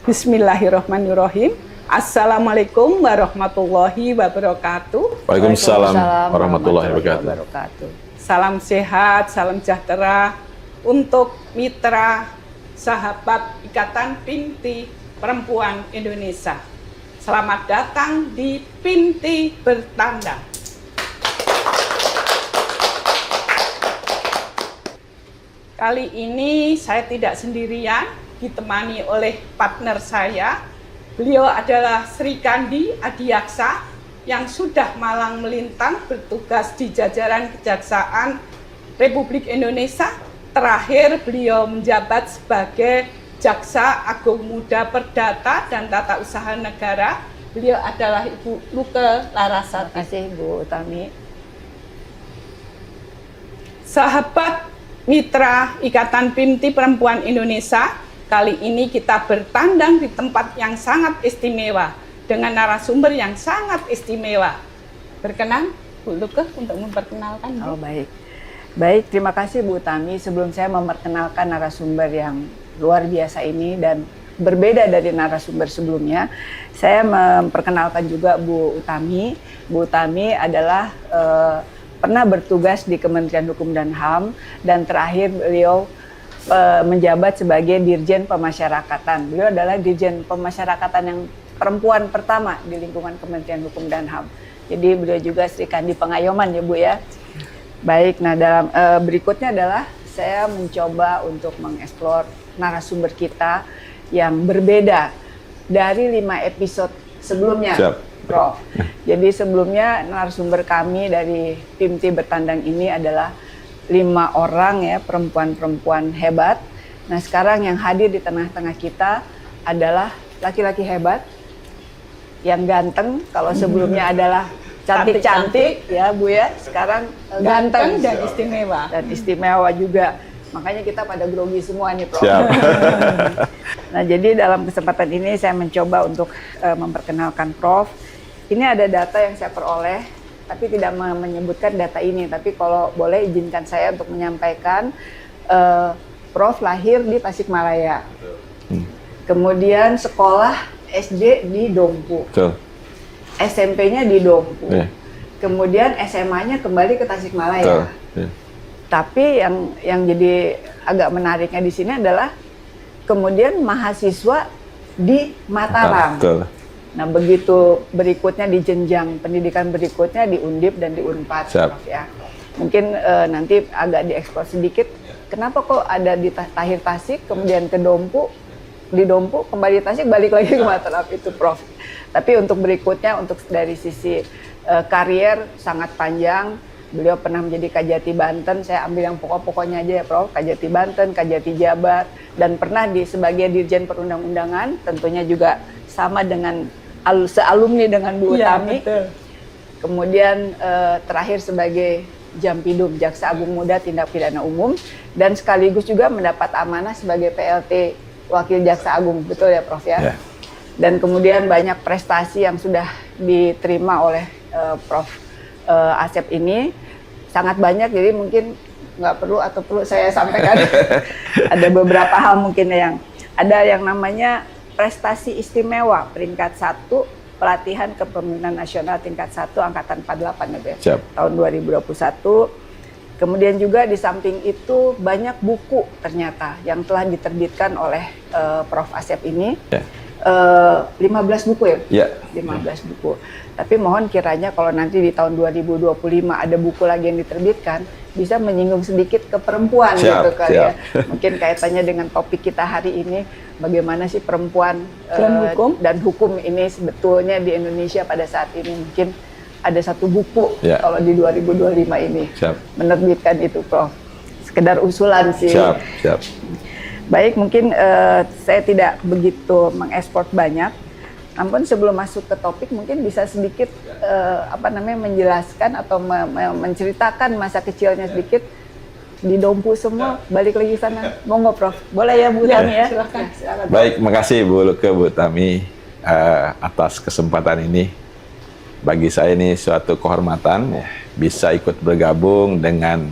Bismillahirrahmanirrahim. Assalamualaikum warahmatullahi wabarakatuh. Waalaikumsalam warahmatullahi wabarakatuh. Salam sehat, salam sejahtera untuk mitra sahabat Ikatan Pinti Perempuan Indonesia. Selamat datang di Pinti Bertandang. Kali ini saya tidak sendirian, ditemani oleh partner saya. Beliau adalah Sri Kandi Adiaksa yang sudah malang melintang bertugas di jajaran Kejaksaan Republik Indonesia. Terakhir beliau menjabat sebagai Jaksa Agung Muda Perdata dan Tata Usaha Negara. Beliau adalah Ibu Luke Larasati. Terima kasih Bu Utami. Sahabat mitra Ikatan Pinti Perempuan Indonesia, kali ini kita bertandang di tempat yang sangat istimewa dengan narasumber yang sangat istimewa. Berkenan Bu Luke untuk memperkenalkan. Oh baik. Baik, terima kasih Bu Utami. Sebelum saya memperkenalkan narasumber yang luar biasa ini dan berbeda dari narasumber sebelumnya, saya memperkenalkan juga Bu Utami. Bu Utami adalah pernah bertugas di Kementerian Hukum dan HAM dan terakhir beliau menjabat sebagai Dirjen Pemasyarakatan. Beliau adalah Dirjen Pemasyarakatan yang perempuan pertama di lingkungan Kementerian Hukum dan HAM. Jadi beliau juga Sri Kandi Pengayoman ya Bu ya. Baik, nah dalam berikutnya adalah saya mencoba untuk mengeksplor narasumber kita yang berbeda dari 5 episode sebelumnya. Siap. Prof. Jadi sebelumnya narasumber kami dari Pinti Bertandang ini adalah 5 orang ya, perempuan-perempuan hebat. Nah sekarang yang hadir di tengah-tengah kita adalah laki-laki hebat yang ganteng. Kalau sebelumnya adalah cantik-cantik ya Bu ya, sekarang ganteng dan istimewa. Dan istimewa juga. Makanya kita pada grogi semua nih Prof. Siap. Nah jadi dalam kesempatan ini saya mencoba untuk memperkenalkan Prof. Ini ada data yang saya peroleh, tapi tidak menyebutkan data ini. Tapi kalau boleh izinkan saya untuk menyampaikan, Prof lahir di Tasikmalaya. Kemudian sekolah SD di Dompu. SMP-nya di Dompu. Kemudian SMA-nya kembali ke Tasikmalaya. Tapi yang jadi agak menariknya di sini adalah kemudian mahasiswa di Mataram. Nah begitu berikutnya di jenjang pendidikan berikutnya di Undip dan di Unpad, Prof ya. Mungkin nanti agak dieksplor sedikit. Kenapa kok ada di Tahir Tasik, kemudian ke Dompu, di Dompu kembali Tasik, balik lagi ke Mataram itu Prof. Tapi untuk berikutnya untuk dari sisi karier sangat panjang. Beliau pernah menjadi Kajati Banten, saya ambil yang pokok-pokoknya aja ya Prof. Kajati Banten, Kajati Jabar, dan pernah sebagai Dirjen Perundang-undangan, tentunya juga sama dengan sealumni dengan Bu Utami. Ya, kemudian terakhir sebagai Jampidum, Jaksa Agung Muda Tindak Pidana Umum, dan sekaligus juga mendapat amanah sebagai PLT Wakil Jaksa Agung, betul ya Prof ya? Yeah. Dan kemudian banyak prestasi yang sudah diterima oleh Prof Asep ini, sangat banyak, jadi mungkin nggak perlu atau perlu saya sampaikan. Ada beberapa hal mungkin yang ada yang namanya prestasi istimewa peringkat 1 pelatihan kepemimpinan nasional tingkat 1 angkatan 48 ya, tahun 2021. Kemudian juga di samping itu banyak buku ternyata yang telah diterbitkan oleh Prof Asep ini. 15 buku ya? 15 buku. Tapi mohon kiranya kalau nanti di tahun 2025 ada buku lagi yang diterbitkan, bisa menyinggung sedikit ke perempuan gitu kan ya. Mungkin kaitannya dengan topik kita hari ini, bagaimana sih perempuan dan hukum ini sebetulnya di Indonesia pada saat ini. Mungkin ada satu buku kalau di 2025 ini menerbitkan itu Prof. Sekedar usulan sih. Siap. Baik, mungkin saya tidak begitu mengekspor banyak. Namun sebelum masuk ke topik mungkin bisa sedikit menjelaskan atau menceritakan masa kecilnya sedikit di Dompu semua, balik lagi sana. Monggo Prof. Boleh ya Bu Tami ya? Silakan. Baik, makasih Bu Luke, Bu Tami atas kesempatan ini. Bagi saya ini suatu kehormatan bisa ikut bergabung dengan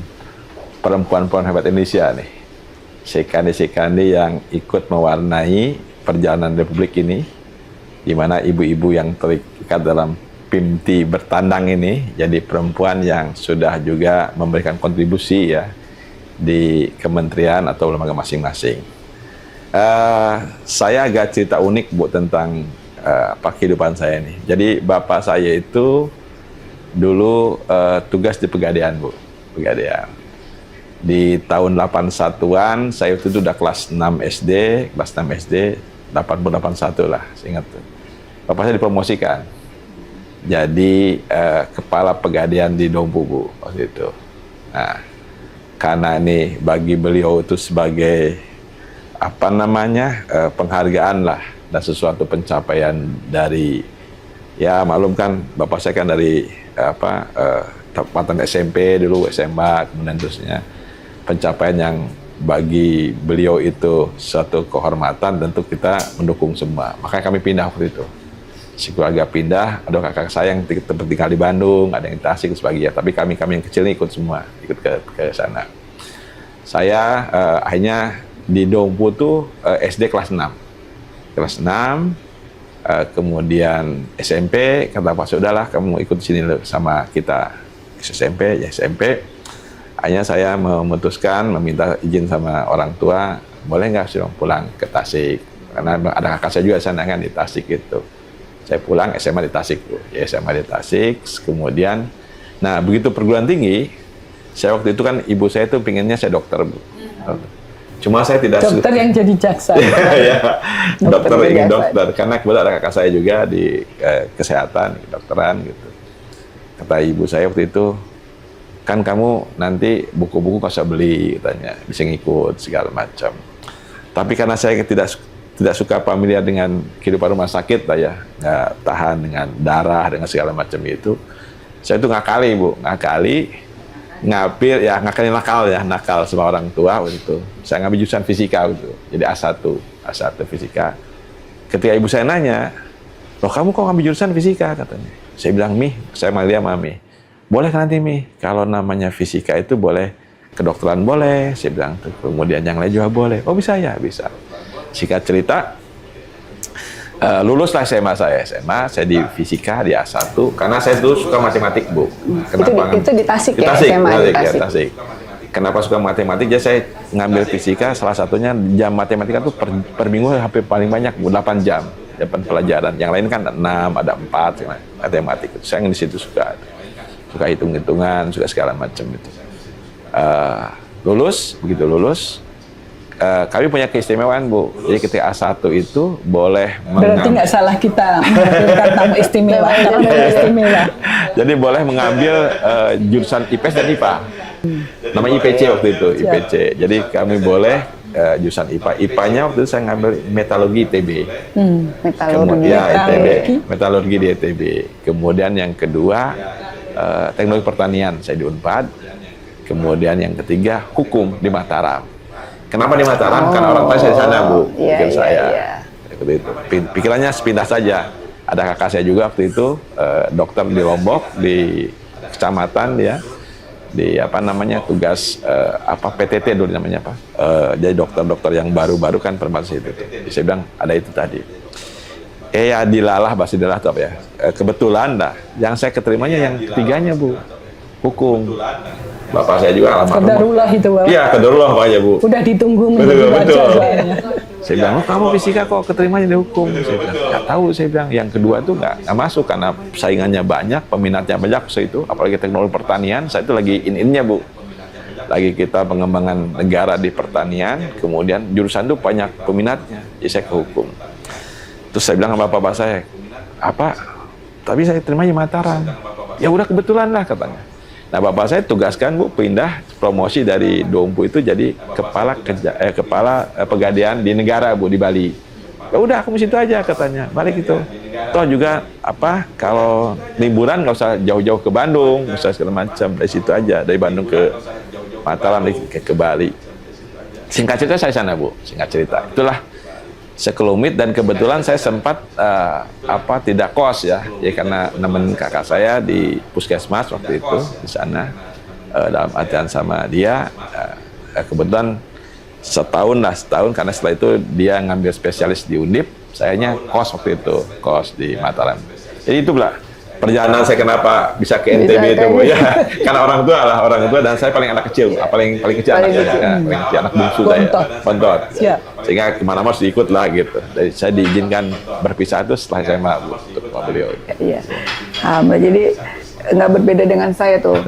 perempuan-perempuan hebat Indonesia nih. Sekandi-sekandi yang ikut mewarnai perjalanan Republik ini, di mana ibu-ibu yang terikat dalam PIMTI bertandang ini jadi perempuan yang sudah juga memberikan kontribusi ya di kementerian atau lembaga masing-masing. Saya agak cerita unik Bu tentang kehidupan saya ini. Jadi bapak saya itu dulu tugas di Pegadaian Bu, Pegadaian. Di tahun 81-an saya itu udah kelas 6 SD, kelas 6 SD 81 lah, saya ingat tuh. Bapak saya dipromosikan jadi kepala Pegadaian di Dompu Bu waktu itu. Nah, karena ini bagi beliau itu sebagai apa namanya penghargaan lah dan sesuatu pencapaian dari ya maklum kan bapak saya kan dari tempatan SMP dulu, SMA, kemudian terusnya pencapaian yang bagi beliau itu suatu kehormatan, tentu kita mendukung semua. Makanya kami pindah waktu itu. Si keluarga pindah, ada kakak saya yang tinggal di Bandung, ada yang di Tasik sebagian, tapi kami yang kecil ini ikut semua, ikut ke sana. Saya akhirnya di Dompu tuh SD kelas 6. Kelas 6, kemudian SMP, kata Pak sudahlah kamu ikut sini sama kita. SMP, ya SMP. Akhirnya saya memutuskan, meminta izin sama orang tua, boleh nggak sih pulang ke Tasik? Karena ada kakak saya juga sana kan di Tasik gitu. Saya pulang SMA di Tasik, Bu. Ya, SMA di Tasik, kemudian, nah begitu perguruan tinggi, saya waktu itu kan ibu saya tuh pinginnya saya dokter, Bu. Cuma saya tidak dokter yang jadi jaksa. Ya, dokter ingin dokter, karena kebetulan ada kakak saya juga di kesehatan, kedokteran gitu. Kata ibu saya waktu itu, kan kamu nanti buku-buku nggak usah beli, katanya, bisa ngikut segala macam. Tapi karena saya tidak suka familiar dengan kehidupan rumah sakit lah ya, nggak tahan dengan darah, dengan segala macam itu. Saya itu ngakali Bu, nakal sama orang tua waktu itu. Saya ngambil jurusan fisika gitu, jadi A1 fisika. Ketika ibu saya nanya, loh kamu kok ngambil jurusan fisika katanya. Saya bilang, saya manggil dia Mami. Boleh kan nanti kalau namanya fisika itu boleh, kedokteran boleh, saya bilang tuh. Kemudian yang lain juga boleh. Oh bisa ya, bisa. Singkat cerita, luluslah SMA saya di fisika di A1 karena saya dulu suka matematik Bu. Kenapa? Itu di Tasik ya, Tasik, SMA di Tasik. Tasik. Kenapa suka matematik? Jadi saya ngambil fisika, salah satunya jam matematika tuh per minggu hampir paling banyak 8 jam pelajaran. Yang lain kan 6, ada 4 matematik. Saya di situ suka hitung-hitungan, suka segala macam itu. Begitu lulus. Kami punya keistimewaan Bu, jadi ketika A1 itu boleh berarti nggak salah kita menghadirkan tamu istimewa. Jadi boleh mengambil jurusan IPS dan IPA, namanya IPC waktu itu, IPC. Jadi kami boleh jurusan IPA. IPA-nya waktu itu saya ngambil metalurgi ITB. Metalurgi di ITB. Kemudian yang kedua teknologi pertanian, saya di Unpad. Kemudian yang ketiga hukum di Mataram. Kenapa di Mataram? Karena orang tua saya di sana, Bu. Pikirannya sepindah saja. Ada kakak saya juga waktu itu dokter di Lombok, di kecamatan ya, di tugas PTT dulu namanya apa? Jadi dokter-dokter yang baru-baru kan perbasi itu. Saya bilang ada itu tadi. Ya dilalah tuh apa ya? Kebetulan dah. Yang saya keterimanya yang ketiganya Bu, hukum. Bapak saya juga almarhum. Kedarullah itu Bapak. Iya, kedarullah Pak ya Bu. Udah ditunggu betul. Saya bilang, kamu fisika kok keterimanya di hukum? Saya bilang, nggak tahu. Saya bilang, yang kedua tuh nggak masuk karena saingannya banyak, peminatnya banyak itu, apalagi teknologi pertanian. Saya itu lagi in-innya Bu. Lagi kita pengembangan negara di pertanian, kemudian jurusan itu banyak peminatnya. Jadi saya ke hukum. Terus saya bilang sama bapak saya, tapi saya terimanya Mataram. Ya udah kebetulan lah katanya. Nah bapak saya tugaskan Bu pindah promosi dari Dompu itu jadi kepala Pegadaian di negara Bu di Bali. Ya udah aku di situ aja katanya, balik itu. Toh juga kalau liburan nggak usah jauh-jauh ke Bandung, nggak usah segala macam, dari situ aja, dari Bandung ke Mataram ke Bali. Singkat cerita saya sana Bu, singkat cerita. Itulah sekelumit dan kebetulan saya sempat tidak kos ya karena nemenin kakak saya di puskesmas waktu itu di sana dalam artian sama dia kebetulan setahun karena setelah itu dia ngambil spesialis di Undip, sayanya kos waktu itu, kos di Mataram. Jadi itu lah perjalanan saya kenapa bisa ke NTB itu, Bu. Ya, karena orang tua dan saya paling anak kecil, paling kecil anaknya, paling kecil, anak bungsu saya, Bontot. Sehingga kemana-mana harus diikut lah gitu. Jadi saya diizinkan berpisah itu setelah SMA, Bu, untuk beliau. Iya. Jadi nggak berbeda dengan saya tuh,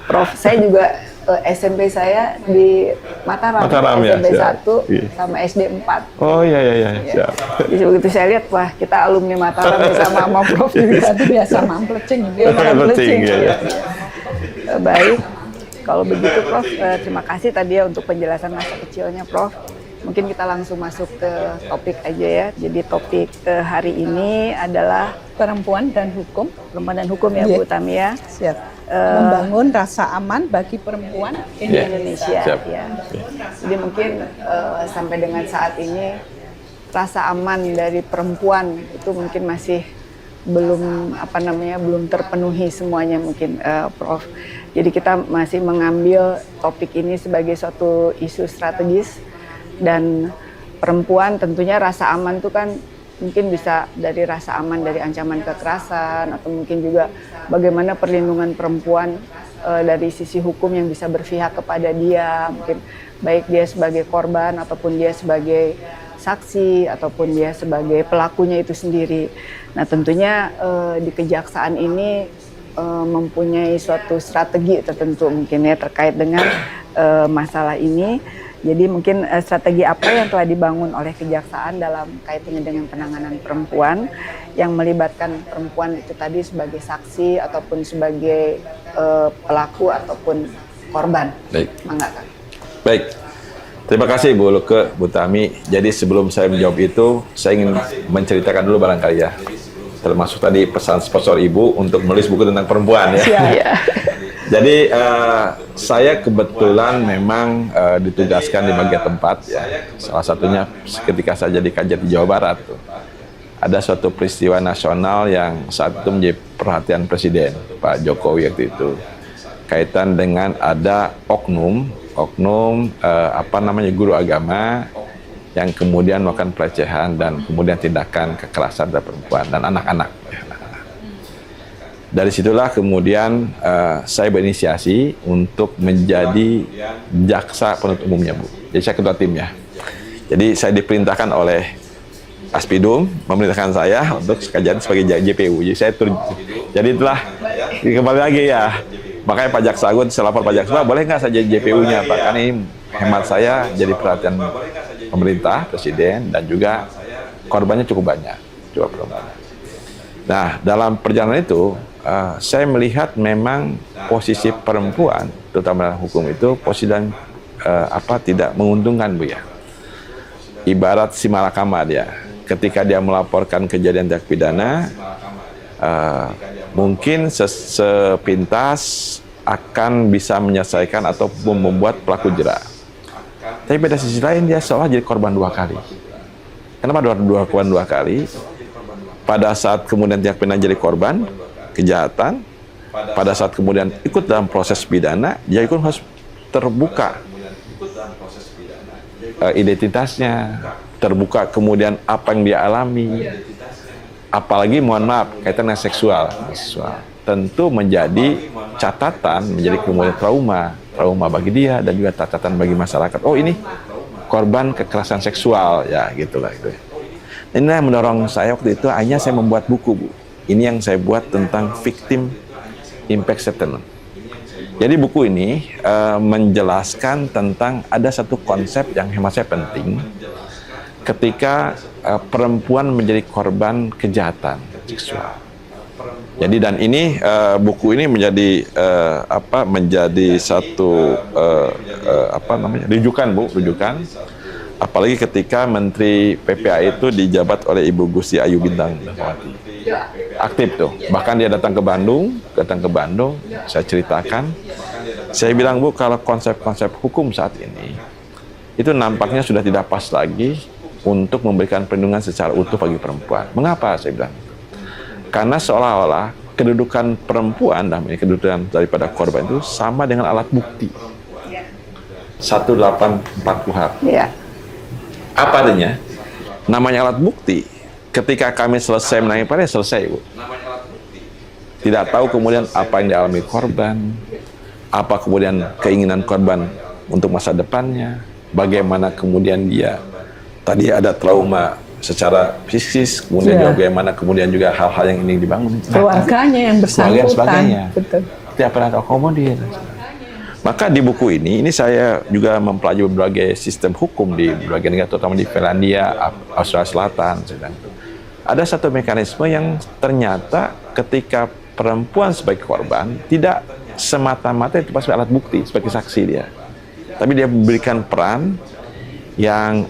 Prof. Saya juga SMP saya di Mataram SMP ya, 1 sama SD 4. Oh iya. Siap. Jadi begitu saya lihat, wah kita alumni Mataram sama Prof juga. Itu biasa mamplecing. Ya. Baik, kalau begitu Prof, terima kasih tadi ya untuk penjelasan masa kecilnya Prof. Mungkin kita langsung masuk ke topik aja ya. Jadi topik hari ini adalah Perempuan dan hukum. Perempuan dan hukum ya, Bu Tami ya. Siap. Membangun rasa aman bagi perempuan di Indonesia. Ya. Jadi mungkin sampai dengan saat ini rasa aman dari perempuan itu mungkin masih belum belum terpenuhi semuanya mungkin, Prof. Jadi kita masih mengambil topik ini sebagai suatu isu strategis, dan perempuan tentunya rasa aman itu kan mungkin bisa dari rasa aman dari ancaman kekerasan, atau mungkin juga bagaimana perlindungan perempuan dari sisi hukum yang bisa berpihak kepada dia, mungkin baik dia sebagai korban ataupun dia sebagai saksi ataupun dia sebagai pelakunya itu sendiri. Nah tentunya di kejaksaan ini mempunyai suatu strategi tertentu mungkin ya terkait dengan masalah ini. Jadi mungkin strategi apa yang telah dibangun oleh kejaksaan dalam kaitannya dengan penanganan perempuan yang melibatkan perempuan itu tadi sebagai saksi ataupun sebagai pelaku ataupun korban. Baik. Mangga, Kak. Baik. Terima kasih Bu Luke, Bu Tami. Jadi sebelum saya menjawab itu, saya ingin menceritakan dulu barangkali ya. Termasuk tadi pesan sponsor Ibu untuk menulis buku tentang perempuan ya. Iya. Jadi saya kebetulan memang ditugaskan di bagian tempat ya. Salah satunya ketika saya jadi Kajati Jawa Barat tuh. Ada suatu peristiwa nasional yang saat itu menjadi perhatian Presiden Pak Jokowi waktu itu. Kaitan dengan ada oknum guru agama yang kemudian melakukan pelecehan dan kemudian tindakan kekerasan terhadap perempuan dan anak-anak. Dari situlah kemudian saya berinisiasi untuk menjadi jaksa penuntut umumnya, Bu. Jadi saya ketua timnya. Jadi saya diperintahkan oleh Aspidum memerintahkan saya untuk jadi sebagai JPU. Jadi saya jadi itulah kembali lagi ya. Makanya Pak Jaksa Agung saya lapor Pak Jaksa, boleh nggak saya jadi JPU-nya Pak? Karena ini hemat saya jadi perhatian pemerintah, Presiden, dan juga korbannya cukup banyak. Nah, dalam perjalanan itu, saya melihat memang posisi perempuan, terutama dalam hukum itu, posisi dan tidak menguntungkan, Bu ya. Ibarat si malakama dia, ketika dia melaporkan kejadian tindak pidana, mungkin sepintas akan bisa menyelesaikan atau membuat pelaku jera. Tapi pada sisi lain dia seolah jadi korban dua kali. Kenapa korban dua kali? Pada saat kemudian tindak pidana jadi korban kejahatan, pada saat kemudian ikut dalam proses pidana, dia ikut harus terbuka identitasnya, terbuka kemudian apa yang dia alami, apalagi mohon maaf kaitan dengan seksual, tentu menjadi catatan, menjadi kemudian trauma bagi dia dan juga catatan bagi masyarakat. Oh ini korban kekerasan seksual ya gitulah itu. Inilah yang mendorong saya waktu itu hanya saya membuat buku, Bu. Ini yang saya buat tentang victim impact statement. Jadi buku ini menjelaskan tentang ada satu konsep yang hemat saya penting ketika perempuan menjadi korban kejahatan seksual. Jadi dan ini buku ini menjadi menjadi satu rujukan, Bu, rujukan. Apalagi ketika Menteri PPA itu dijabat oleh Ibu Gusti Ayu Bintang Dahwati. Aktif tuh. Bahkan dia datang ke Bandung, saya ceritakan. Saya bilang, Bu, kalau konsep-konsep hukum saat ini itu nampaknya sudah tidak pas lagi untuk memberikan perlindungan secara utuh bagi perempuan. Mengapa saya bilang? Karena seolah-olah kedudukan perempuan, kedudukan daripada korban itu sama dengan alat bukti. 184 KUHP. Iya. Apa adanya? Namanya alat bukti. Ketika kami selesai menangani perkara, selesai, Bu. Tidak tahu kemudian apa yang dialami korban, apa kemudian keinginan korban untuk masa depannya, bagaimana kemudian dia tadi ada trauma secara psikis, kemudian juga bagaimana kemudian juga hal-hal yang ingin dibangun. Keluarganya yang bersangkutan. Sebagainya. Betul. Tidak pernah akomodir. Maka di buku ini saya juga mempelajari berbagai sistem hukum di berbagai negara, terutama di Finlandia, Australia Selatan. Ada satu mekanisme yang ternyata ketika perempuan sebagai korban tidak semata-mata itu sebagai alat bukti, sebagai saksi dia, tapi dia memberikan peran yang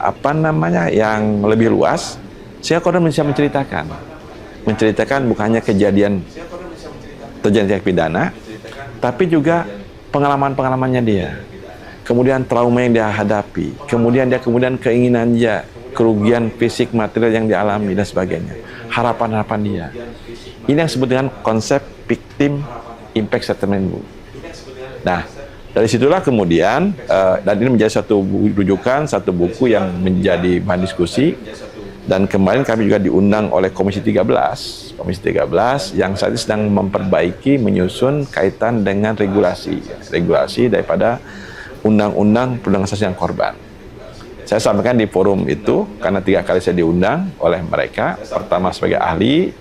yang lebih luas, sehingga korban bisa menceritakan bukan hanya kejadian terjadi tindak pidana, tapi juga pengalamannya dia, kemudian trauma yang dia hadapi, kemudian keinginan dia, kerugian fisik material yang dialami dan sebagainya, harapan dia. Ini yang disebut dengan konsep victim impact settlement, Bu. Nah, dari situlah kemudian dan ini menjadi satu rujukan, satu buku yang menjadi bahan diskusi. Dan kemarin kami juga diundang oleh Komisi 13 yang saat ini sedang memperbaiki, menyusun kaitan dengan regulasi daripada Undang-Undang Perlindungan Saksi dan Korban. Saya sampaikan di forum itu karena 3 kali saya diundang oleh mereka. Pertama sebagai ahli,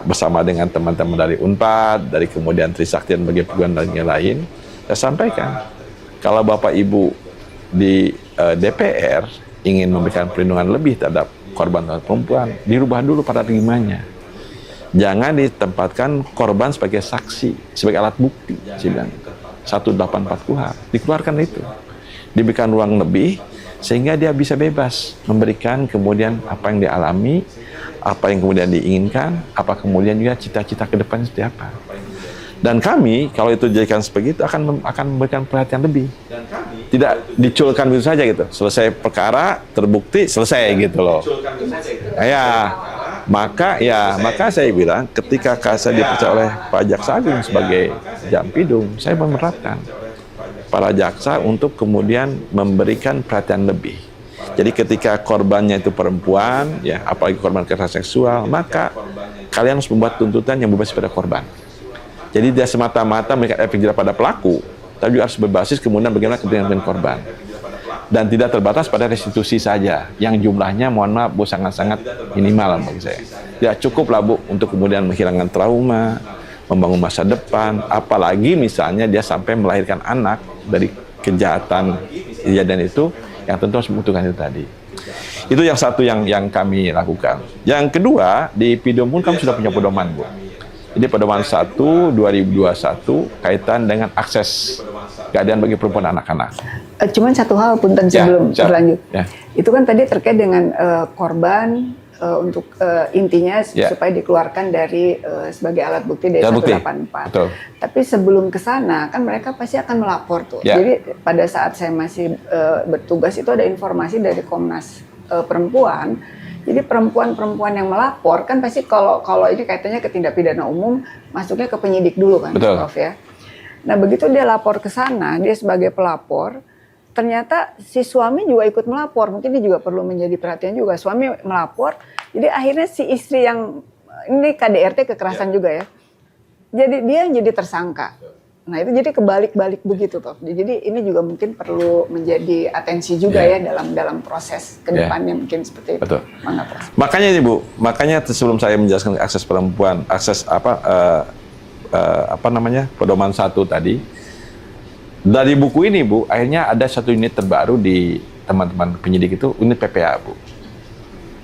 bersama dengan teman-teman dari UNPAD, dari kemudian Trisakti dan berbagai perguruan lain. Saya sampaikan kalau Bapak Ibu di DPR ingin memberikan perlindungan lebih terhadap korban perempuan, dirubah dulu paradigmanya. Jangan ditempatkan korban sebagai saksi, sebagai alat bukti. Saya bilang 184 KUHP, dikeluarkan itu. Diberikan ruang lebih, sehingga dia bisa bebas memberikan kemudian apa yang dialami, apa yang kemudian diinginkan, apa kemudian juga cita-cita ke depannya seperti apa. Dan kami, kalau itu dijadikan seperti itu, akan memberikan perhatian lebih. Tidak diculkan begitu saja gitu. Selesai perkara, terbukti, selesai gitu loh. Maka saya bilang, ketika saya dipercaya oleh Pak Jaksa Agung sebagai Jampidum, saya menerapkan para jaksa untuk kemudian memberikan perhatian lebih. Jadi ketika korbannya itu perempuan, ya apalagi korban kekerasan seksual, maka kalian harus membuat tuntutan yang berbasis pada korban. Jadi tidak semata-mata memberikan efek jerah pada pelaku, tapi juga harus berbasis kemudian bagaimana kepentingan korban. Dan tidak terbatas pada restitusi saja, yang jumlahnya mohon maaf Bu sangat-sangat minimal bagi saya. Tidak cukup lah Bu untuk kemudian menghilangkan trauma, membangun masa depan, apalagi misalnya dia sampai melahirkan anak dari kejahatan itu, yang tentu harus membutuhkan itu tadi. Itu yang satu yang kami lakukan. Yang kedua, di PIDOM pun kami sudah punya pedoman, Bu. Jadi pedoman 1 2021 kaitan dengan akses keadilan bagi perempuan dan anak-anak. Cuman satu hal punten sebelum berlanjut. Ya. Itu kan tadi terkait dengan korban untuk intinya supaya dikeluarkan dari sebagai alat bukti dari 184. Betul. Tapi sebelum ke sana kan mereka pasti akan melapor tuh. Ya. Jadi pada saat saya masih bertugas itu ada informasi dari Komnas Perempuan. Jadi perempuan-perempuan yang melapor kan pasti kalau ini kaitannya ke tindak pidana umum masuknya ke penyidik dulu kan, betul. Prof ya. Nah begitu dia lapor ke sana, dia sebagai pelapor, ternyata si suami juga ikut melapor. Mungkin dia juga perlu menjadi perhatian juga. Suami melapor, jadi akhirnya si istri yang ini KDRT kekerasan juga ya. Jadi dia yang jadi tersangka. Nah itu jadi kebalik-balik begitu Prof. Jadi ini juga mungkin perlu menjadi atensi juga ya dalam proses kedepannya mungkin seperti itu. Betul. Mana, Prof? Makanya ini Bu, sebelum saya menjelaskan akses perempuan, akses pedoman 1 tadi, dari buku ini Bu, akhirnya ada satu unit terbaru di teman-teman penyidik itu, unit PPA Bu,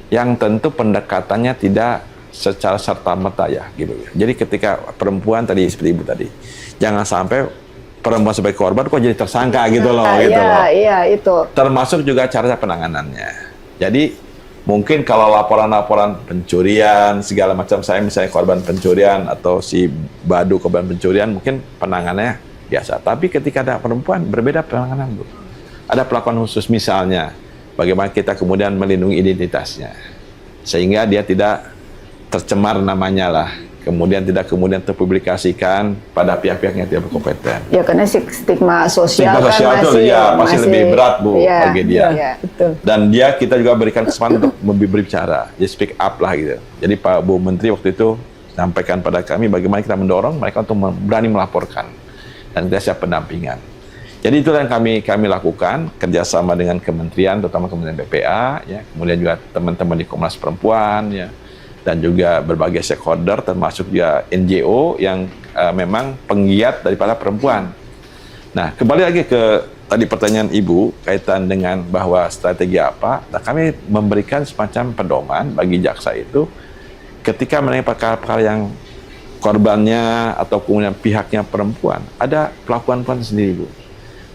yang tentu pendekatannya tidak secara serta-merta ya gitu. Jadi ketika perempuan tadi seperti Ibu tadi, jangan sampai perempuan sebagai korban kok jadi tersangka gitu loh. Iya, itu. Termasuk juga cara penanganannya. Jadi mungkin kalau laporan-laporan pencurian segala macam, saya misalnya korban pencurian atau si Badu korban pencurian, mungkin penanganannya biasa. Tapi ketika ada perempuan berbeda penanganan Bu. Ada perlakuan khusus, misalnya bagaimana kita kemudian melindungi identitasnya sehingga dia tidak tercemar namanya lah. kemudian tidak terpublikasikan pada pihak-pihak yang tidak berkompeten. Ya karena stigma sosial, Stigma sosial kan itu masih lebih berat Bu bagi dia. Ya, betul. Dan kita juga berikan kesempatan untuk berbicara, jadi speak up lah gitu. Jadi Pak Bu Menteri waktu itu sampaikan pada kami bagaimana kita mendorong mereka untuk berani melaporkan dan kita siap pendampingan. Jadi itulah yang kami lakukan kerjasama dengan kementerian, terutama Kementerian PPA, ya, kemudian juga teman-teman di Komnas Perempuan, ya, dan juga berbagai stakeholder termasuk juga NGO yang memang penggiat daripada perempuan. Nah, kembali lagi ke tadi pertanyaan Ibu kaitan dengan bahwa strategi apa. Nah, kami memberikan semacam pedoman bagi jaksa itu ketika mengenai perkara-perkara yang korbannya atau kemudian pihaknya perempuan, ada pelakuan-pelakuan sendiri Bu.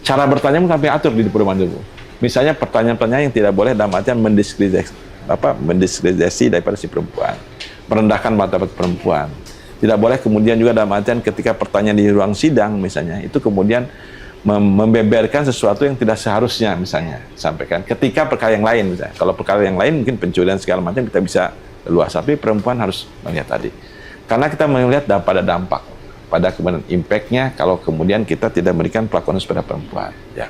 Cara bertanya pun kami atur di pedoman itu. Misalnya pertanyaan-pertanyaan yang tidak boleh dalam artian mendiskreditasi daripada si perempuan, merendahkan martabat perempuan. Tidak boleh kemudian juga dalam artian ketika pertanyaan di ruang sidang misalnya, itu kemudian membeberkan sesuatu yang tidak seharusnya misalnya sampaikan. Ketika perkara yang lain misalnya, kalau perkara yang lain mungkin pencurian segala macam kita bisa luas, tapi perempuan harus melihat tadi. Karena kita melihat pada dampak, pada kemudian impact-nya kalau kemudian kita tidak memberikan perlakuan pada perempuan. Ya.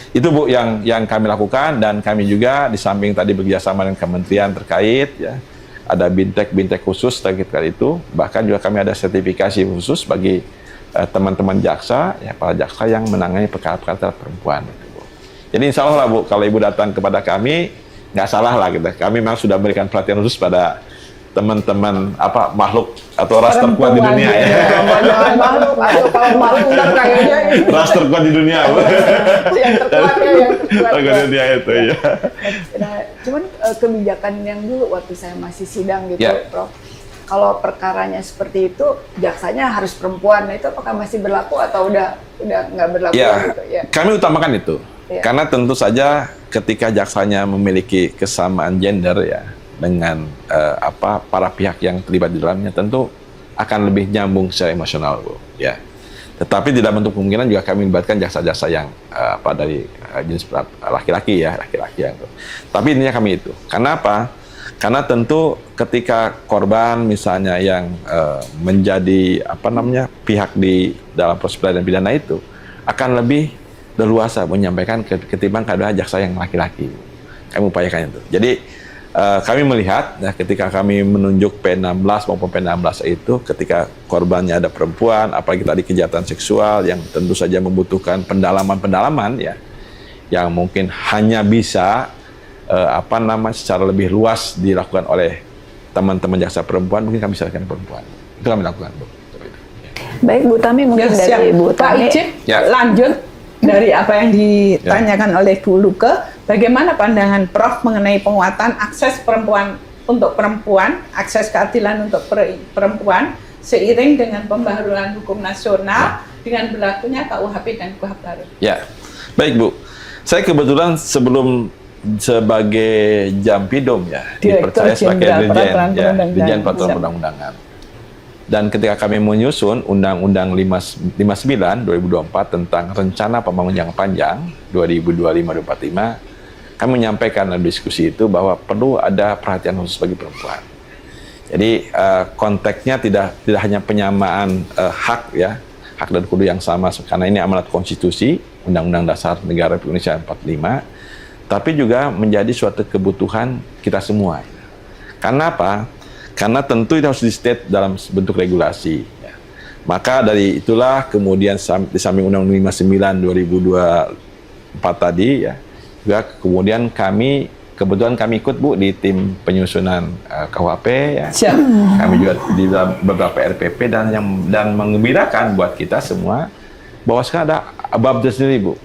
Itu Bu yang kami lakukan, dan kami juga di samping tadi bekerjasama dengan kementerian terkait, ya, ada bintek khusus terkait itu, bahkan juga kami ada sertifikasi khusus bagi teman-teman jaksa, ya, para jaksa yang menangani perkara-perkara perempuan. Gitu, Bu. Jadi insya Allah lah Bu, kalau Ibu datang kepada kami, nggak salah lah kita. Kami memang sudah memberikan perhatian khusus pada teman-teman makhluk atau ras terkuat di dunia ya. Makhluk atau kalau makhluk kayaknya ras terkuat di dunia. Yang terkuat di dunia itu ya. Nah, cuman kebijakan yang dulu waktu saya masih sidang gitu, Ya. Prof. Kalau perkaranya seperti itu, jaksanya harus perempuan. Nah, itu apakah masih berlaku atau udah nggak berlaku gitu ya? Kami utamakan itu. Ya. Karena tentu saja ketika jaksanya memiliki kesamaan gender ya, dengan para pihak yang terlibat di dalamnya, tentu akan lebih nyambung secara emosional Bu, ya. Tetapi tidak menutup kemungkinan juga kami melibatkan jaksa-jaksa yang dari jenis laki-laki ya, laki-laki yang. Tapi intinya kami itu. Karena apa? Karena tentu ketika korban misalnya yang menjadi pihak di dalam proses peradilan pidana itu akan lebih leluasa menyampaikan ketimbang kepada jaksa yang laki-laki. Kami upayakan itu. Jadi kami melihat, ya, ketika kami menunjuk P16 maupun P16 itu, ketika korbannya ada perempuan, apalagi tadi kejahatan seksual yang tentu saja membutuhkan pendalaman ya, yang mungkin hanya bisa secara lebih luas dilakukan oleh teman-teman jaksa perempuan, mungkin kami serahkan perempuan. Itu kami lakukan Bu. Baik Bu Tami, mungkin Ya, dari Bu Pak Tami. Icip, Ya. lanjut dari apa yang ditanyakan oleh Bu Luke. Bagaimana pandangan Prof mengenai penguatan akses perempuan untuk perempuan, akses keadilan untuk perempuan seiring dengan pembaharuan hukum nasional dengan berlakunya KUHP dan KUHP baru? Ya, baik Bu. Saya kebetulan sebagai Jampidum ya, dipercaya sebagai Dirjen Peraturan Perundang-undangan. Dan ketika kami menyusun Undang-Undang 59 2024 tentang Rencana Pembangunan Jangka Panjang 2025-2045, kami menyampaikan dalam diskusi itu bahwa perlu ada perhatian khusus bagi perempuan. Jadi konteksnya tidak hanya penyamaan hak ya, hak dan kudu yang sama karena ini amanat konstitusi Undang-Undang Dasar Negara Republik Indonesia 45, tapi juga menjadi suatu kebutuhan kita semua. Karena apa? Karena tentu itu harus di-state dalam bentuk regulasi. Ya. Maka dari itulah kemudian di samping Undang-Undang 59 2024 tadi ya, juga kemudian kebetulan kami ikut Bu di tim penyusunan KUHP ya. Siap. Kami juga di dalam beberapa RPP dan mengembirakan buat kita semua bahwa sekarang ada bab tersendiri Bu.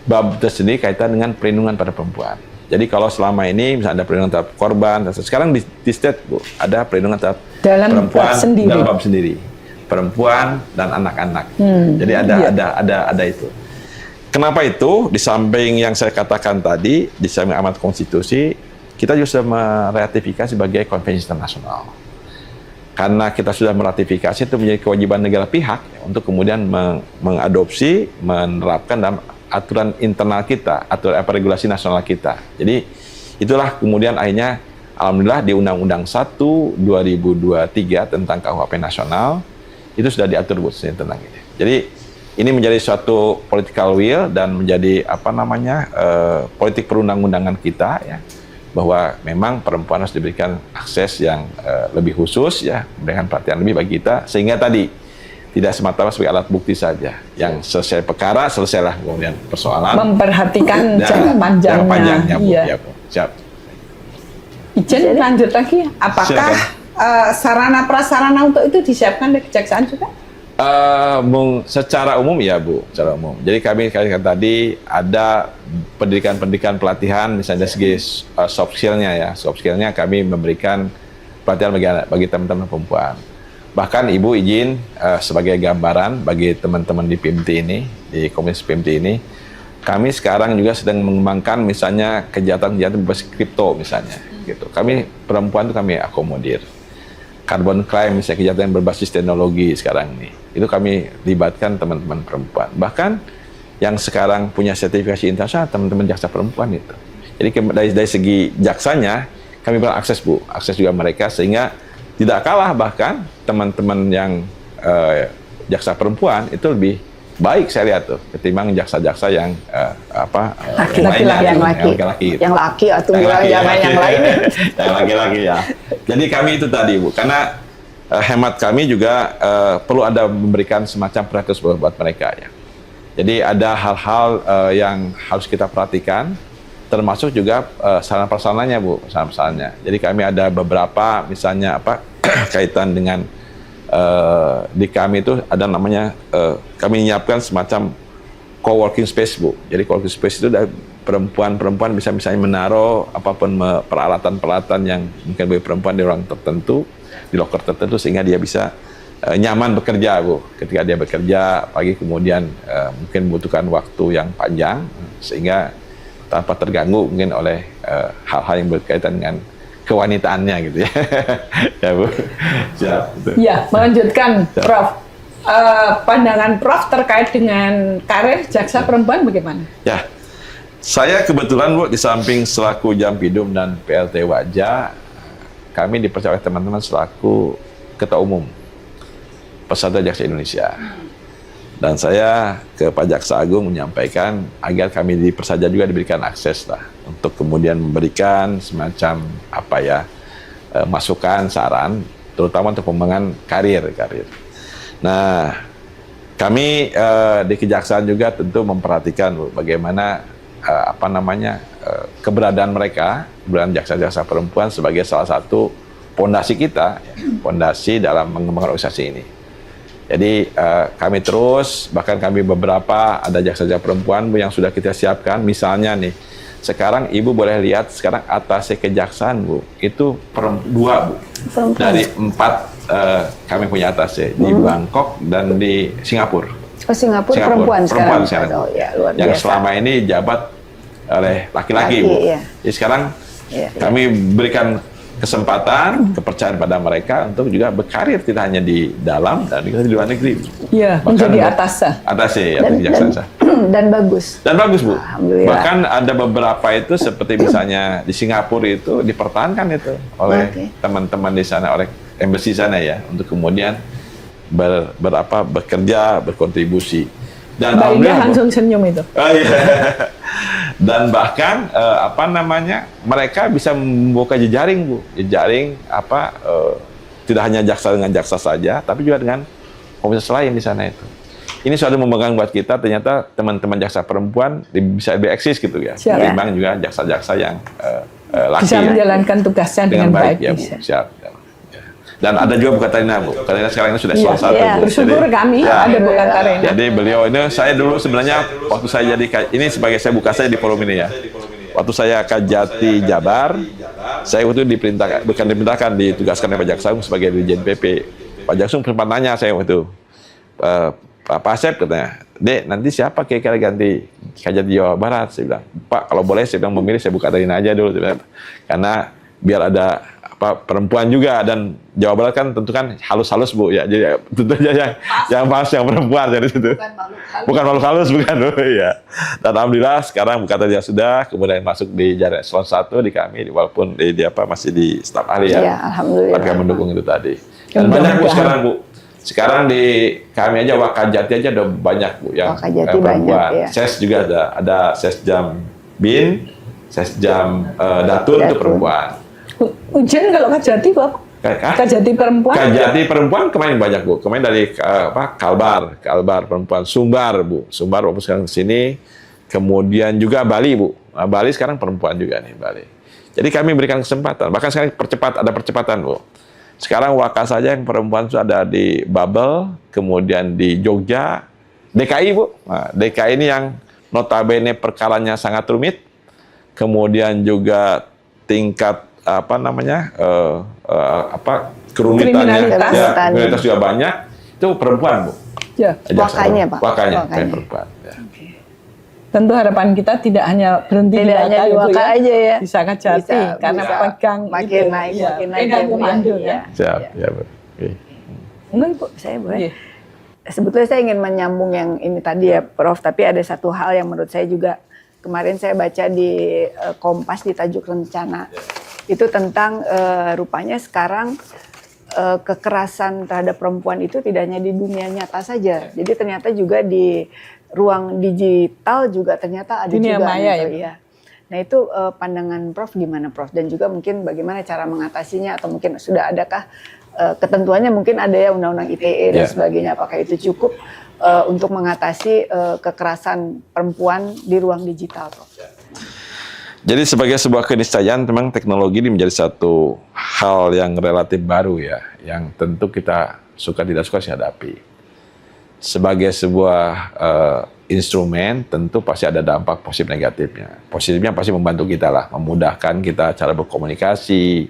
Bab tersendiri kaitan dengan perlindungan pada perempuan. Jadi kalau selama ini misalnya ada perlindungan terhadap korban, sekarang di state Bu ada perlindungan terhadap perempuan dalam bab sendiri. Perempuan dan anak-anak. Jadi ada itu. Kenapa itu? Di samping yang saya katakan tadi, di samping amanat konstitusi, kita juga sudah meratifikasi sebagai konvensi internasional. Karena kita sudah meratifikasi, itu menjadi kewajiban negara pihak ya, untuk kemudian mengadopsi, menerapkan dalam aturan internal kita, regulasi nasional kita. Jadi itulah kemudian akhirnya alhamdulillah di Undang-Undang 1 2023 tentang KUHP nasional itu sudah diatur Bu tentang ini. Jadi ini menjadi suatu political will dan menjadi politik perundang-undangan kita ya, bahwa memang perempuan harus diberikan akses yang lebih khusus ya, memberikan perhatian lebih bagi kita, sehingga tadi tidak semata-mata sebagai alat bukti saja. Yang selesai perkara, selesailah kemudian persoalan. Memperhatikan jangka panjangnya. Bu. Iya. Ya, Bu. Siap. Izin lanjut lagi, apakah sarana prasarana untuk itu disiapkan dari kejaksaan juga? Secara umum ya Bu, secara umum. Jadi kami tadi ada pendidikan pelatihan misalnya dari segi soft skill-nya ya. Soft skill-nya kami memberikan pelatihan bagi teman-teman perempuan. Bahkan Ibu izin sebagai gambaran bagi teman-teman di PIMT ini, di Komisi PIMT ini, kami sekarang juga sedang mengembangkan misalnya kejahatan-kejahatan berbasis kripto misalnya gitu. Kami perempuan itu kami akomodir. Carbon crime misalnya kejahatan yang berbasis teknologi sekarang ini. Itu kami libatkan teman-teman perempuan. Bahkan yang sekarang punya sertifikasi internasional teman-teman jaksa perempuan itu. Jadi dari segi jaksanya kami berakses Bu, akses juga mereka sehingga tidak kalah bahkan teman-teman yang jaksa perempuan itu lebih baik saya lihat tuh ketimbang jaksa-jaksa yang laki-laki atau yang lain. Yang laki-laki ya. Jadi kami itu tadi Bu, karena hemat kami juga perlu ada memberikan semacam perhatian buat mereka ya. Jadi ada hal-hal yang harus kita perhatikan, termasuk juga sarana-prasarananya Bu, sarana-prasarananya. Jadi kami ada beberapa misalnya kaitan dengan di kami itu ada namanya kami menyiapkan semacam co-working space Bu. Jadi co-working space itu perempuan-perempuan bisa misalnya menaruh apapun peralatan-peralatan yang mungkin bagi perempuan di ruang tertentu, di loker tertentu sehingga dia bisa nyaman bekerja Bu. Ketika dia bekerja pagi kemudian mungkin membutuhkan waktu yang panjang sehingga tanpa terganggu mungkin oleh hal-hal yang berkaitan dengan kewanitaannya gitu ya. Ya Bu. Siap. Ya, melanjutkan siap. Prof. Pandangan Prof terkait dengan karir jaksa perempuan bagaimana? Ya. Saya kebetulan Bu di samping selaku Jampidum dan PLT Wajah, kami dipercaya oleh teman-teman selaku Ketua Umum Persatuan Jaksa Indonesia. Dan saya ke Pak Jaksa Agung menyampaikan agar kami di Persaja juga diberikan akses lah untuk kemudian memberikan semacam masukan, saran, terutama untuk pengembangan karir. Nah, kami di Kejaksaan juga tentu memperhatikan Bu, bagaimana keberadaan mereka, keberadaan jaksa-jaksa perempuan sebagai salah satu pondasi kita, pondasi dalam mengembangkan organisasi ini. Jadi kami terus, bahkan kami beberapa ada jaksa-jaksa perempuan Bu yang sudah kita siapkan. Misalnya nih, sekarang Ibu boleh lihat sekarang atasnya Kejaksaan Bu, itu dua Bu. Dari 4 kami punya atasnya di Bangkok dan di Singapura. Oh, Singapura perempuan sekarang. Oh, ya, luar biasa. Yang selama ini jabat oleh laki-laki Bu. Iya. Jadi sekarang kami berikan kesempatan, kepercayaan pada mereka untuk juga berkarir tidak hanya di dalam dan juga di luar negeri. Iya, menjadi atasnya Kejaksaan. Dan bagus. Dan bagus Bu. Bahkan ada beberapa itu seperti misalnya di Singapura itu dipertahankan itu oleh teman-teman di sana, oleh embassy sana ya, untuk kemudian bekerja, berkontribusi. Dan Baiknya langsung senyum itu. Dan bahkan mereka bisa membuka jejaring Bu, jejaring tidak hanya jaksa dengan jaksa saja, tapi juga dengan komunitas lain di sana itu. Ini suatu memegang buat kita, ternyata teman-teman jaksa perempuan bisa lebih eksis gitu ya, ketimbang juga jaksa-jaksa yang laki bisa menjalankan tugasnya dengan baik ya Bu. Siap. Dan ada juga Bu Katarina Bu. Katarina sekarang ini sudah S1 Bu. Bersyukur kami ada Bu Katarina. Jadi beliau ini, saya dulu sebenarnya waktu saya jadi, ini sebagai saya buka saya di forum ini ya. Waktu saya Kajati Jabar, saya waktu diperintahkan, ditugaskan oleh Pak Jaksa Agung sebagai Dirjen PP. Pak Jaksa Agung sempat nanya saya waktu, Pak Asep katanya, Dek, nanti siapa kira-kira ganti Kajati Jawa Barat? Saya bilang, Pak, kalau boleh saya bilang memilih saya Bu Katarina aja dulu. Karena biar ada perempuan juga, dan Jawa Barat kan tentu kan halus-halus Bu ya, jadi tentu aja yang pas yang perempuan dari situ. Bukan makhluk halus, bukan Bu ya. Dan alhamdulillah sekarang Bu Kata dia sudah kemudian masuk di jaringan eselon 1 di kami, walaupun di masih di staf ahli ya. Iya, alhamdulillah. Warga mendukung itu tadi. Dan banyak Bu sekarang Bu. Sekarang di kami aja Wakajati aja udah banyak Bu yang Wakajati perempuan. banyak, ya. Ses juga ada Sesjam Bin, Sesjam Datun itu perempuan. Ujian kalau Kajati Bapak? Kajati perempuan? Kajati perempuan kemarin banyak Bu. Kemarin dari Kalbar perempuan, Sumbar Bu. Sumbar waktu sekarang ke sini. Kemudian juga Bali Bu. Nah, Bali sekarang perempuan juga nih Bali. Jadi kami berikan kesempatan. Bahkan sekarang ada percepatan Bu. Sekarang Waka saja yang perempuan sudah ada di Babel, kemudian di Jogja, DKI Bu. Nah, DKI ini yang notabene perkaranya sangat rumit. Kemudian juga tingkat kerumitannya, kriminalitas juga banyak, itu perempuan Bu. Ya, Wakanya Pak. Wakanya perempuan. Ya. Okay. Tentu harapan kita tidak hanya berhenti Tidak hanya di Waka aja ya. Bisa Kajati, karena bisa pegang makin naik, makin naik. komando ya. Siap, ya Bu. Okay. Enggak Bu, saya boleh. Iya. Sebetulnya saya ingin menyambung yang ini tadi ya Prof, tapi ada satu hal yang menurut saya juga kemarin saya baca di Kompas di tajuk rencana. Itu tentang rupanya sekarang kekerasan terhadap perempuan itu tidak hanya di dunia nyata saja. Jadi ternyata juga di ruang digital juga ternyata ada dunia juga. Maya gitu, ya. Nah itu pandangan Prof gimana Prof? Dan juga mungkin bagaimana cara mengatasinya, atau mungkin sudah adakah ketentuannya, mungkin ada ya undang-undang ITE dan sebagainya. Apakah itu cukup untuk mengatasi kekerasan perempuan di ruang digital Prof? Jadi sebagai sebuah keniscayaan, memang teknologi ini menjadi satu hal yang relatif baru ya, yang tentu kita suka tidak suka hadapi. Sebagai sebuah instrumen, tentu pasti ada dampak positif negatifnya. Positifnya pasti membantu kita lah, memudahkan kita cara berkomunikasi,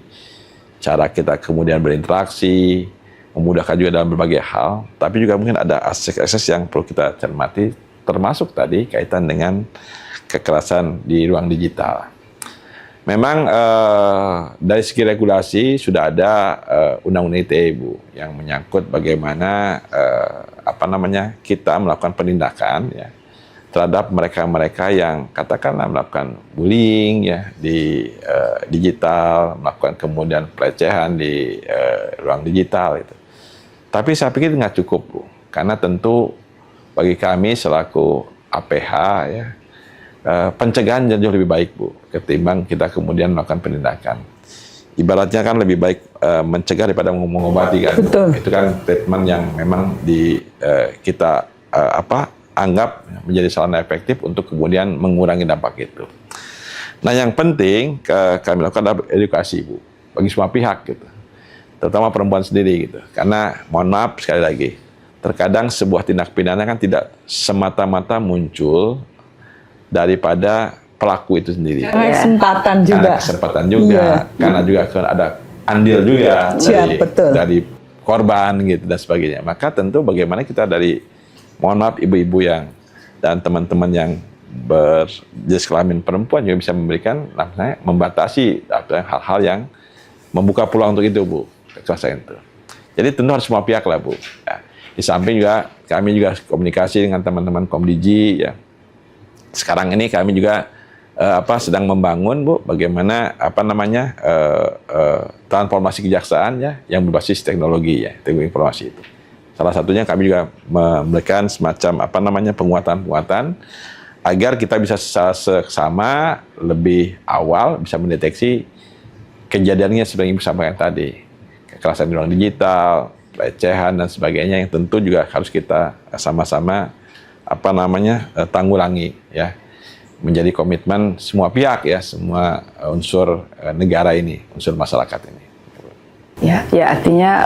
cara kita kemudian berinteraksi, memudahkan juga dalam berbagai hal. Tapi juga mungkin ada aspek-aspek yang perlu kita cermati, termasuk tadi kaitan dengan kekerasan di ruang digital. Memang dari segi regulasi sudah ada undang-undang ITE Bu yang menyangkut bagaimana kita melakukan penindakan ya terhadap mereka-mereka yang katakanlah melakukan bullying ya di digital, melakukan kemudian pelecehan di ruang digital itu. Tapi saya pikir nggak cukup Bu, karena tentu bagi kami selaku APH ya, pencegahan jauh lebih baik Bu ketimbang kita kemudian melakukan penindakan. Ibaratnya kan lebih baik mencegah daripada mengobati kan. Betul. Itu kan treatment yang memang kita anggap menjadi sarana efektif untuk kemudian mengurangi dampak itu. Nah yang penting kami lakukan adalah edukasi Bu bagi semua pihak gitu, terutama perempuan sendiri gitu. Karena mohon maaf sekali lagi, terkadang sebuah tindak pidana kan tidak semata-mata muncul daripada pelaku itu sendiri. Karena kesempatan juga. Karena kesempatan juga, karena juga ada andil juga dari korban gitu dan sebagainya. Maka tentu bagaimana kita dari, mohon maaf ibu-ibu yang dan teman-teman yang berjenis kelamin perempuan juga bisa memberikan, membatasi hal-hal yang membuka peluang untuk itu Bu, kekerasan itu. Jadi tentu harus semua pihak lah Bu. Ya. Di samping juga kami juga komunikasi dengan teman-teman Komdigi ya. Sekarang ini kami juga sedang membangun Bu bagaimana transformasi kejaksaan ya yang berbasis teknologi ya, teknologi informasi itu. Salah satunya kami juga memberikan semacam penguatan-penguatan agar kita bisa seksama lebih awal bisa mendeteksi kejadiannya seperti yang disampaikan tadi, kekerasan di ruang digital, pelecehan dan sebagainya yang tentu juga harus kita sama-sama tanggulangi ya, menjadi komitmen semua pihak ya, semua unsur negara ini, unsur masyarakat ini. Ya artinya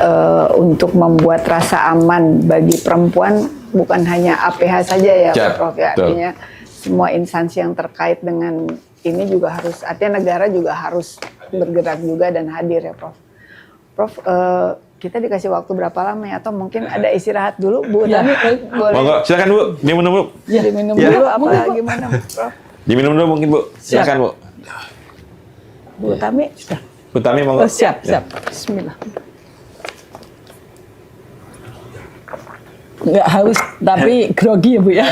untuk membuat rasa aman bagi perempuan bukan hanya APH saja ya Prof ya, artinya semua instansi yang terkait dengan ini juga harus, artinya negara juga harus bergerak juga dan hadir ya Prof. Prof, kita dikasih waktu berapa lama ya, atau mungkin ada istirahat dulu Bu Tami? Boleh. Monggo, silakan Bu, diminum dulu. Ya, diminum dulu apa gimana Prof? Diminum dulu mungkin Bu, silakan Bu. Bu Tami sudah. Bu Tami mau Oh, siap. Bismillah. Nggak haus, tapi grogi ya Bu ya.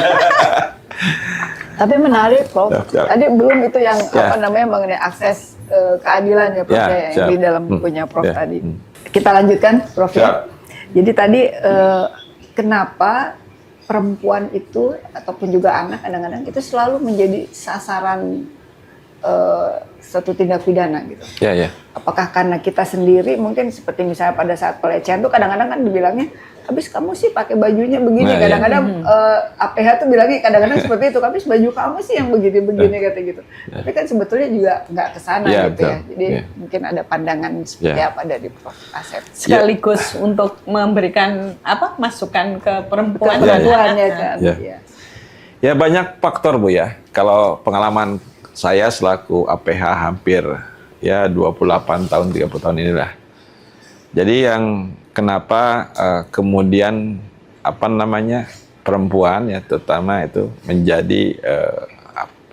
Tapi menarik, Prof. Siap. Tadi belum itu yang Ya. apa namanya mengenai akses keadilan ya, Prof, Ya, ya, yang siap. di dalam bukunya Prof Ya. tadi. Kita lanjutkan, Prof. Siap. Ya. Jadi tadi kenapa perempuan itu ataupun juga anak kadang-kadang itu selalu menjadi sasaran satu tindak pidana gitu. Ya. Apakah karena kita sendiri mungkin seperti misalnya pada saat pelecehan tuh kadang-kadang kan dibilangnya habis kamu sih pakai bajunya begini, Nah, kadang-kadang APH tuh bilangnya kadang-kadang seperti itu, habis baju kamu sih yang begini-begini kata gitu. Tapi kan sebetulnya juga nggak kesana Ya, gitu ya. betul. Jadi Ya. mungkin ada pandangan seperti Ya. apa dari Prof. Asep. Sekaligus untuk memberikan masukan ke perempuan. Perempuan dan ya anak. kan. Ya. Ya. Ya banyak faktor Bu ya. Kalau pengalaman saya selaku APH hampir ya 28 tahun, 30 tahun inilah. Jadi yang kenapa kemudian apa namanya perempuan ya terutama itu menjadi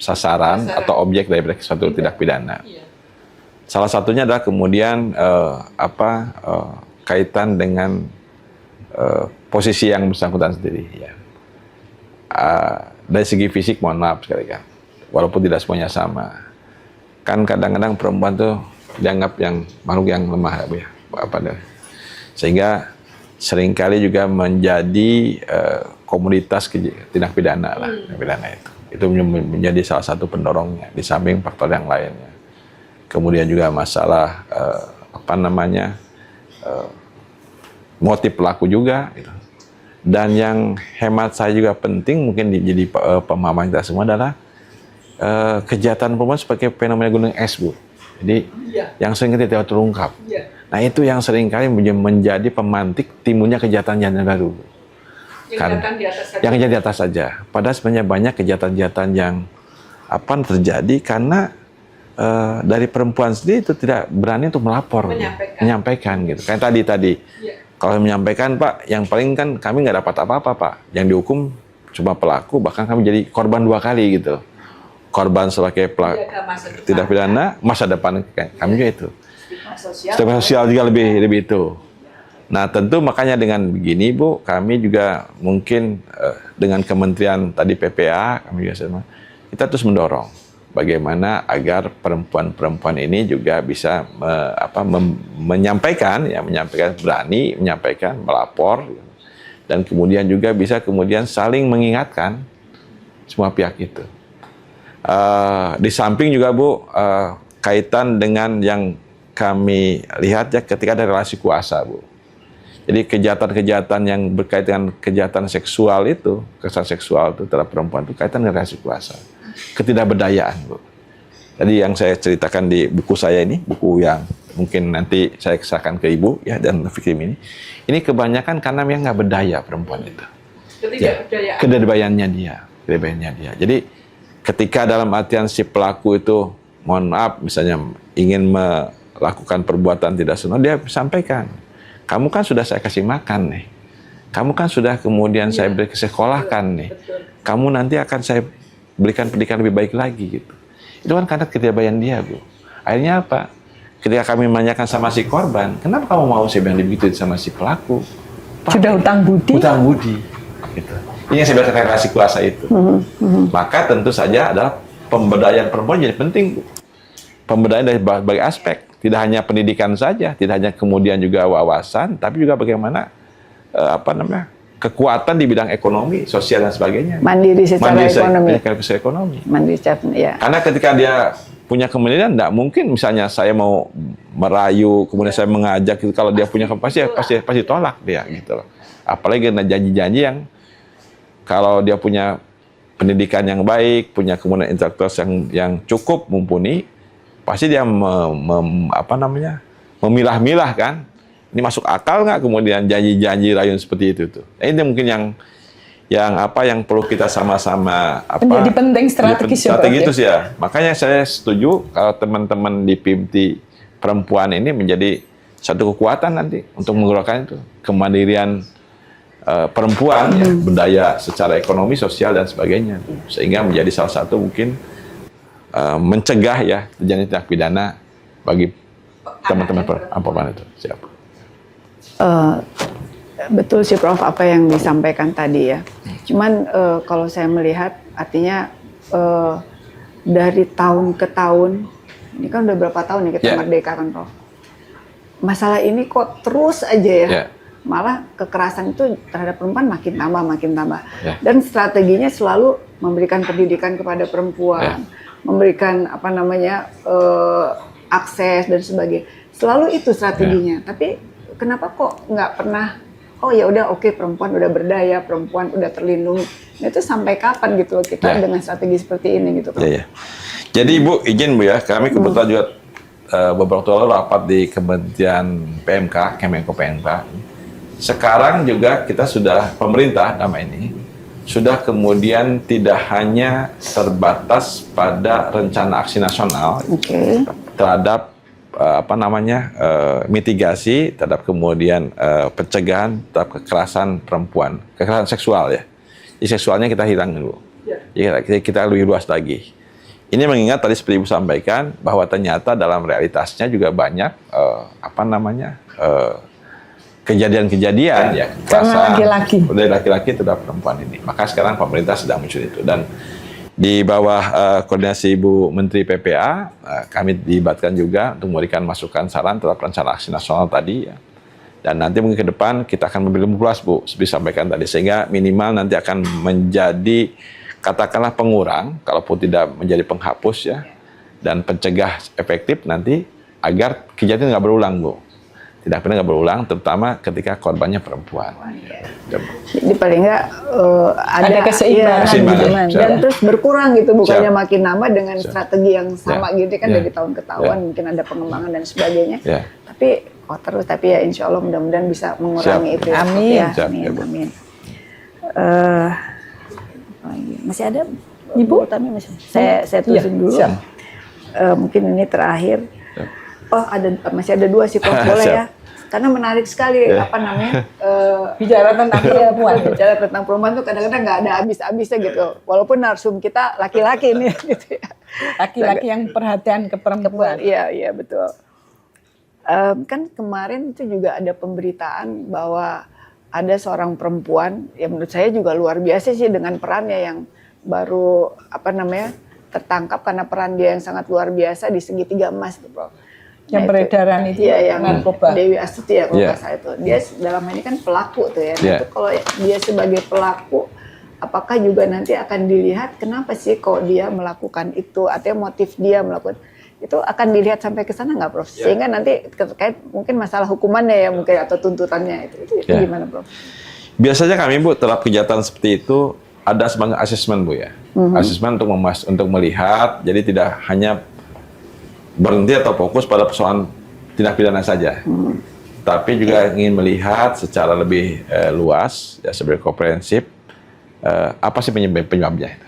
sasaran atau objek dari suatu tindak pidana. Salah satunya adalah kemudian kaitan dengan posisi yang bersangkutan sendiri ya. Dari segi fisik mohon maaf sekali kan, walaupun tidak semuanya sama. Kan kadang-kadang perempuan tuh dianggap yang makhluk yang lemah ya, sehingga seringkali juga menjadi komoditas tindak pidana lah, tindak pidana itu menjadi salah satu pendorongnya di samping faktor yang lainnya. Kemudian juga masalah motif pelaku juga gitu. Dan yang hemat saya juga penting mungkin jadi pemahaman kita semua adalah kejahatan perempuan sebagai fenomena gunung es Bu. Jadi yang sering tidak terungkap. Nah itu yang seringkali menjadi pemantik timbulnya kejahatan-kejahatan baru. Yang jadi di atas saja. Padahal sebenarnya banyak kejahatan-kejahatan yang terjadi karena dari perempuan sendiri itu tidak berani untuk melapor, menyampaikan gitu. Kayak tadi. Kalau menyampaikan Pak, yang paling kan kami nggak dapat apa-apa Pak. Yang dihukum cuma pelaku, bahkan kami jadi korban 2 kali gitu. Korban sebagai pelaku tidak pidana, masa depan kami juga itu. Stigma sosial juga lebih itu. Nah tentu makanya dengan begini Bu, kami juga mungkin dengan Kementerian tadi PPA, kami juga sama, kita terus mendorong bagaimana agar perempuan-perempuan ini juga bisa menyampaikan berani menyampaikan, melapor, dan kemudian juga bisa kemudian saling mengingatkan semua pihak itu. Di samping juga Bu, kaitan dengan yang kami lihat ya ketika ada relasi kuasa Bu. Jadi kejahatan-kejahatan yang berkaitan dengan kejahatan seksual itu, kekerasan seksual itu terhadap perempuan itu kaitan dengan relasi kuasa. Ketidakberdayaan Bu. Tadi yang saya ceritakan di buku saya ini, buku yang mungkin nanti saya serahkan ke Ibu ya dan Fikrim ini kebanyakan karena memang nggak berdaya perempuan itu. Ketidakberdayaannya dia. Jadi ketika dalam artian si pelaku itu mohon maaf misalnya ingin melakukan perbuatan tidak senonoh, dia sampaikan, kamu kan sudah saya kasih makan nih, kamu kan sudah kemudian saya beri sekolahkan nih, kamu nanti akan saya berikan pendidikan lebih baik lagi gitu. Itu kan karena ketidakberdayaan dia Bu. Akhirnya apa? Ketika kami menanyakan sama si korban, kenapa kamu mau saya bilang begitu sama si pelaku? Sudah utang budi. Utang budi. Gitu. Ini yang saya bilang relasi kuasa itu. Maka tentu saja adalah pemberdayaan perempuan jadi penting Bu. Pemberdayaan dari berbagai aspek. Tidak hanya pendidikan saja, tidak hanya kemudian juga wawasan, tapi juga bagaimana kekuatan di bidang ekonomi, sosial dan sebagainya. Mandiri secara ekonomi. Mandiri ya. Karena ketika dia punya kemandirian, tidak mungkin misalnya saya mau merayu, kemudian saya mengajak, gitu, kalau dia punya pasti tolak dia gitu loh. Apalagi dengan janji-janji yang kalau dia punya pendidikan yang baik, punya kemudian intelektual yang cukup mumpuni, pasti dia memilah-milah kan. Ini masuk akal nggak kemudian janji-janji rayuan seperti itu tuh. Nah, ini mungkin yang perlu kita sama-sama menjadi penting strategis itu sih ya. Makanya saya setuju kalau teman-teman di PIMTI perempuan ini menjadi satu kekuatan nanti untuk menggerakkan itu kemandirian perempuan ya, berdaya secara ekonomi, sosial dan sebagainya, sehingga menjadi salah satu mungkin mencegah ya terjadi tindak pidana bagi teman-teman perempuan itu. Siap. Betul sih Prof apa yang disampaikan tadi ya. Cuman kalau saya melihat artinya dari tahun ke tahun, ini kan udah berapa tahun nih kita merdeka kan Prof. Masalah ini kok terus aja ya. Malah kekerasan itu terhadap perempuan makin tambah. Dan strateginya selalu memberikan pendidikan kepada perempuan, memberikan apa namanya akses dan sebagainya. Selalu itu strateginya. Tapi kenapa kok nggak pernah? Oh ya udah oke, perempuan udah berdaya, perempuan udah terlindungi. Nah, itu sampai kapan gitu loh kita dengan strategi seperti ini gitu Prof. Jadi Ibu izin Bu ya, kami kebetulan juga beberapa waktu lalu rapat di Kementerian PMK, Kemenko PMK. Sekarang juga kita sudah pemerintah nama ini sudah kemudian tidak hanya terbatas pada rencana aksi nasional terhadap mitigasi terhadap kemudian pencegahan terhadap kekerasan perempuan, kekerasan seksual ya. Jadi seksualnya kita hilang dulu. Jadi kita lebih luas lagi. Ini mengingat tadi seperti Ibu sampaikan bahwa ternyata dalam realitasnya juga banyak kejadian-kejadian ya kekerasan dari laki-laki terhadap perempuan ini. Maka sekarang pemerintah sedang mencuri itu dan di bawah koordinasi Ibu Menteri PPA, kami dilibatkan juga untuk memberikan masukan saran terhadap rencana aksi nasional tadi ya. Dan nanti mungkin ke depan kita akan lebih luas Bu, seperti disampaikan tadi, sehingga minimal nanti akan menjadi katakanlah pengurang, kalaupun tidak menjadi penghapus ya, dan pencegah efektif nanti agar kejadian nggak berulang Bu. Tidak pernah nggak berulang, terutama ketika korbannya perempuan. Jadi paling nggak ada keseimbangan gitu. Dan terus berkurang gitu, bukannya makin nambah dengan strategi yang sama gitu kan dari tahun ke tahun mungkin ada pengembangan dan sebagainya. Tapi terus tapi ya insya Allah mudah-mudahan bisa mengurangi itu. Amin. Ya. Amin. Masih ada Ibu? Tami masih. Saya tulisin dulu. Mungkin ini terakhir. Oh masih ada 2 sih Prof, boleh ya? Karena menarik sekali bicara tentang perempuan. Bicara tentang perempuan tuh kadang-kadang nggak ada habis-habisnya gitu. Walaupun narsum kita laki-laki nih gitu ya. Laki-laki yang perhatian ke perempuan. Iya betul. Kan kemarin itu juga ada pemberitaan bahwa ada seorang perempuan yang menurut saya juga luar biasa sih dengan perannya yang baru tertangkap karena peran dia yang sangat luar biasa di segitiga emas itu Prof. Yang peredaran itu yang narkoba. Dewi Astuti ya kalau nggak salah itu. Dia dalam hal ini kan pelaku tuh ya. Nah, itu kalau dia sebagai pelaku, apakah juga nanti akan dilihat kenapa sih kok dia melakukan itu, artinya motif dia melakukan itu akan dilihat sampai ke sana nggak Prof? Sehingga nanti terkait mungkin masalah hukumannya ya mungkin atau tuntutannya itu gimana Prof? Biasanya kami Bu terhadap kejahatan seperti itu ada sebagai asesmen Bu ya. Asesmen untuk melihat, jadi tidak hanya berhenti atau fokus pada persoalan tindak pidana saja, tapi juga ingin melihat secara lebih luas, ya sebagai komprehensif, apa sih penyebabnya.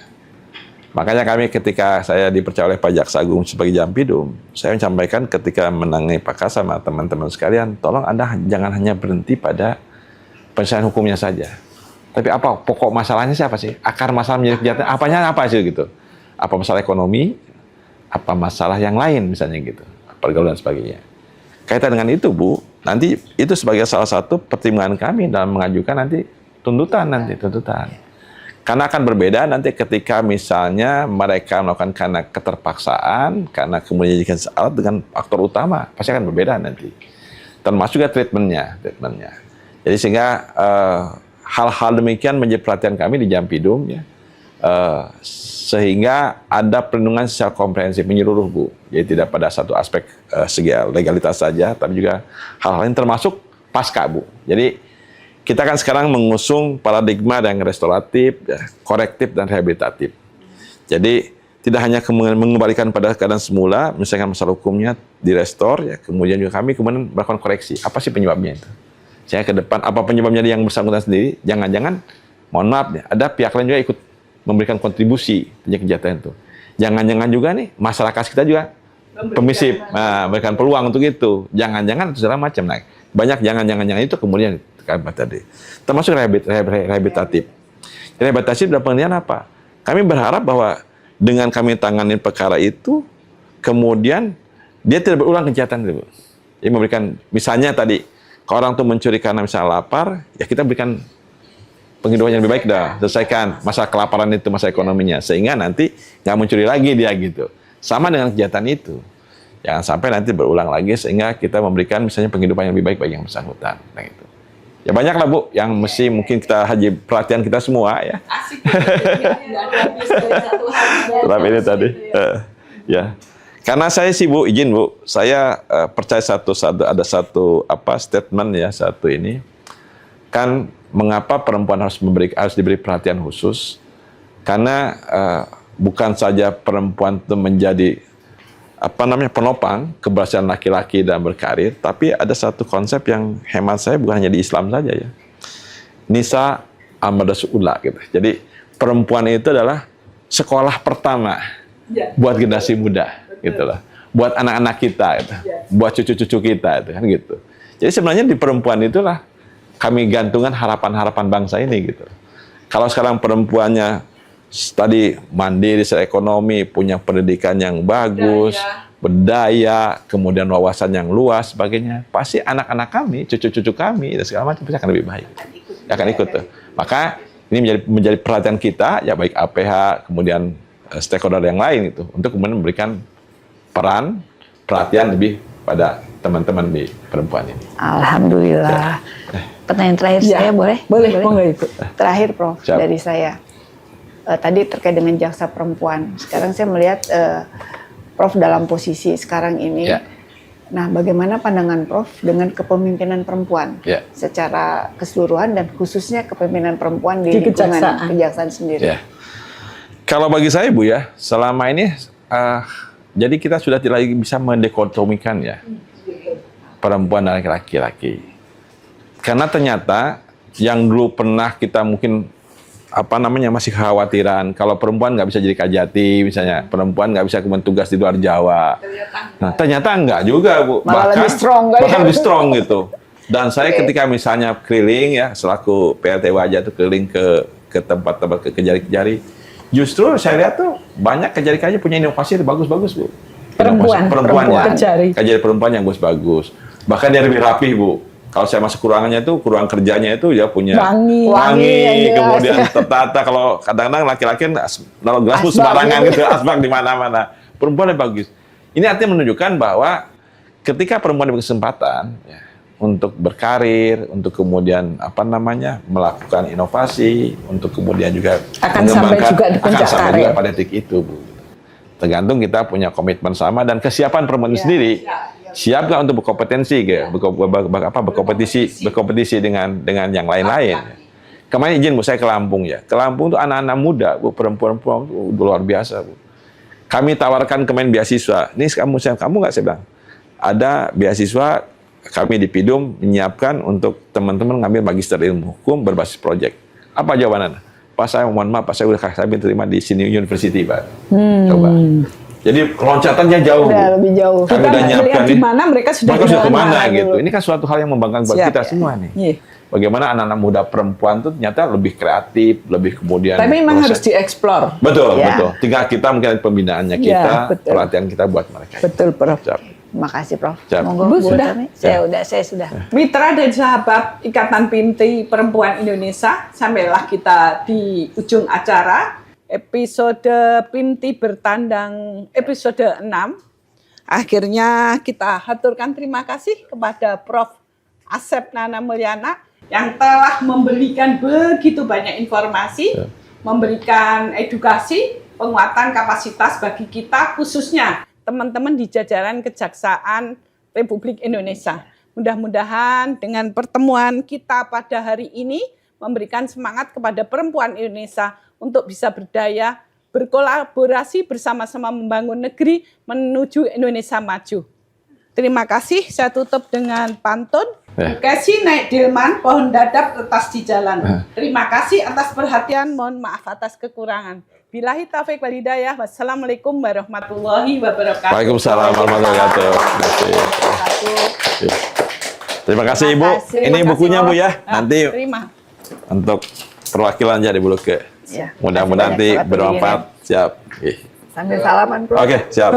Makanya kami ketika saya dipercaya oleh Pak Jaksa Agung sebagai Jampidum, saya menyampaikan ketika menangani Pak Kas sama teman-teman sekalian, tolong Anda jangan hanya berhenti pada penyelesaian hukumnya saja, tapi apa pokok masalahnya siapa sih? Akar masalah menjadi kejahatan, apanya apa sih gitu? Apa masalah ekonomi? Apa masalah yang lain misalnya gitu, pergaulan dan sebagainya. Kaitan dengan itu Bu, nanti itu sebagai salah satu pertimbangan kami dalam mengajukan nanti tuntutan. Karena akan berbeda nanti ketika misalnya mereka melakukan karena keterpaksaan, karena kemudian dijadikan alat dengan aktor utama, pasti akan berbeda nanti. Termasuk juga treatmentnya. Jadi sehingga hal-hal demikian menjadi perhatian kami di Jampidum ya. Sehingga ada perlindungan secara komprehensif menyeluruh Bu. Jadi tidak pada satu aspek segi legalitas saja, tapi juga hal-hal yang termasuk pasca Bu. Jadi kita kan sekarang mengusung paradigma yang restoratif, korektif dan rehabilitatif. Jadi tidak hanya mengembalikan pada keadaan semula, misalkan masalah hukumnya direstor, ya kemudian juga kami kemudian melakukan koreksi. Apa sih penyebabnya itu? Saya ke depan apa penyebabnya yang bersangkutan sendiri? Jangan-jangan, mohon maaf ya, ada pihak lain juga ikut memberikan kontribusi kejahatan itu. Jangan-jangan juga nih masyarakat kita juga permisif, memberikan peluang untuk itu. Jangan-jangan segala macam. Nah, banyak jangan-jangan itu kemudian tadi. Termasuk rehabilitatif. Rehabilitatif dalam pengertian apa? Kami berharap bahwa dengan kami tangani perkara itu, kemudian dia tidak berulang kejahatan itu. Jadi memberikan, misalnya tadi, kalau orang tuh mencuri karena misalnya lapar, ya kita berikan penghidupan yang lebih baik dah, selesaikan masalah kelaparan itu, masalah ekonominya, sehingga nanti nggak mencuri lagi dia gitu. Sama dengan kegiatan itu, jangan sampai nanti berulang lagi, sehingga kita memberikan misalnya penghidupan yang lebih baik bagi yang bersangkutan. Nah itu. Ya banyak lah Bu, yang mesti mungkin kita perhatian kita semua ya. Asik. Dalam ini tadi, ya. Karena saya sih Bu, izin Bu, saya percaya ada satu statement ya, satu ini kan mengapa perempuan harus diberi perhatian khusus, karena bukan saja perempuan itu menjadi penopang keberhasilan laki-laki dalam berkarir, tapi ada satu konsep yang hemat saya bukan hanya di Islam saja ya. Nisa Amadas Ula gitu. Jadi perempuan itu adalah sekolah pertama buat generasi muda gitu lah. Buat anak-anak kita gitu. Buat cucu-cucu kita itu kan gitu. Jadi sebenarnya di perempuan itulah kami gantungkan harapan-harapan bangsa ini gitu. Kalau sekarang perempuannya tadi mandiri secara ekonomi, punya pendidikan yang bagus, berdaya, kemudian wawasan yang luas, sebagainya, pasti anak-anak kami, cucu-cucu kami, dan segala macam pasti akan lebih baik. Akan ikut tuh. Maka ini menjadi perhatian kita, ya baik APH, kemudian stakeholder yang lain itu, untuk kemudian memberikan peran, perhatian lebih pada teman-teman di perempuan ini. Alhamdulillah. Pertanyaan terakhir saya boleh? Boleh, Ibu. Terakhir Prof, Siap. dari saya. Tadi terkait dengan jaksa perempuan. Sekarang saya melihat Prof dalam posisi sekarang ini. Ya. Nah, bagaimana pandangan Prof dengan kepemimpinan perempuan Ya. secara keseluruhan dan khususnya kepemimpinan perempuan di Di lingkungan kejaksaan. kejaksaan sendiri? Ya. Kalau bagi saya Bu ya, selama ini jadi kita sudah tidak lagi bisa mendekotomikan ya perempuan dan laki-laki. Karena ternyata yang dulu pernah kita mungkin masih kekhawatiran kalau perempuan nggak bisa jadi kajati misalnya, perempuan nggak bisa kemudian tugas di luar Jawa. Nah, ternyata enggak juga Bu, Malah lebih strong, kan? bahkan lebih strong gitu. Dan saya ketika misalnya keliling ya selaku PLT Wajah itu keliling ke tempat-tempat ke kejari-kejari, justru saya lihat tuh banyak kejari-kejari punya inovasi yang bagus-bagus Bu. Perempuannya, kejari perempuan yang bagus-bagus. Bahkan dia lebih rapih Bu. Kalau saya masuk ruangannya itu, ruang kerjanya itu dia punya wangi, kemudian tertata. Kalau kadang-kadang laki-laki kalau gelas pun sembarangan gitu, asbak di mana-mana. Perempuan yang bagus. Ini artinya menunjukkan bahwa ketika perempuan diberi kesempatan ya, untuk berkarir, untuk kemudian melakukan inovasi, untuk kemudian juga sampai juga di puncak karir pada titik itu Bu. Tergantung kita punya komitmen sama dan kesiapan perempuan itu sendiri. Siap nggak untuk berkompetensi, berkompetisi dengan yang lain-lain. Kemarin izin Bu, saya ke Lampung ya. Ke Lampung tuh anak-anak muda, Bu, perempuan-perempuan luar biasa Bu. Kami tawarkan Kemen beasiswa. Ini kamu nggak, saya bilang. Ada beasiswa kami di PIDUM menyiapkan untuk teman-teman ngambil magister ilmu hukum berbasis proyek. Apa jawabannya? Pak, saya mohon maaf, Pak, saya diterima di Sini University Pak. Coba. Jadi loncatannya jauh. Udah lebih jauh. Kami udah nyiapkan di mana mereka sudah kemana gitu. Ini kan suatu hal yang membanggakan buat kita semua nih. Iya. Bagaimana anak-anak muda perempuan tuh ternyata lebih kreatif, lebih kemudian. Tapi memang harus dieksplor. Betul, Ya. betul. Tinggal kita mungkin pembinaannya kita, perhatian kita buat mereka. Betul, Prof. Makasih Prof. Siap. Monggo Bu, Bu sudah? Tami. Saya sudah. Mitra dan sahabat Ikatan Pinti Perempuan Indonesia, sampailah kita di ujung acara episode Pinti Bertandang episode 6. Akhirnya kita haturkan terima kasih kepada Prof. Asep Nana Mulyana yang telah memberikan begitu banyak informasi, memberikan edukasi, penguatan kapasitas bagi kita khususnya teman-teman di jajaran Kejaksaan Republik Indonesia. Mudah-mudahan dengan pertemuan kita pada hari ini memberikan semangat kepada perempuan Indonesia untuk bisa berdaya, berkolaborasi bersama-sama membangun negeri menuju Indonesia maju. Terima kasih, saya tutup dengan pantun. Kasih naik delman, pohon dadap retas di jalan. Terima kasih atas perhatian, mohon maaf atas kekurangan. Billahi taufiq wal hidayah. Wassalamualaikum warahmatullahi wabarakatuh. Waalaikumsalam warahmatullahi wabarakatuh. Terima kasih Ibu. Ini bukunya Bu ya. Nanti untuk perwakilan jadi Bulu ke. Ya, mudah-mudahan nanti bermanfaat. Siap. Sambil salaman Prof. Oke, siap.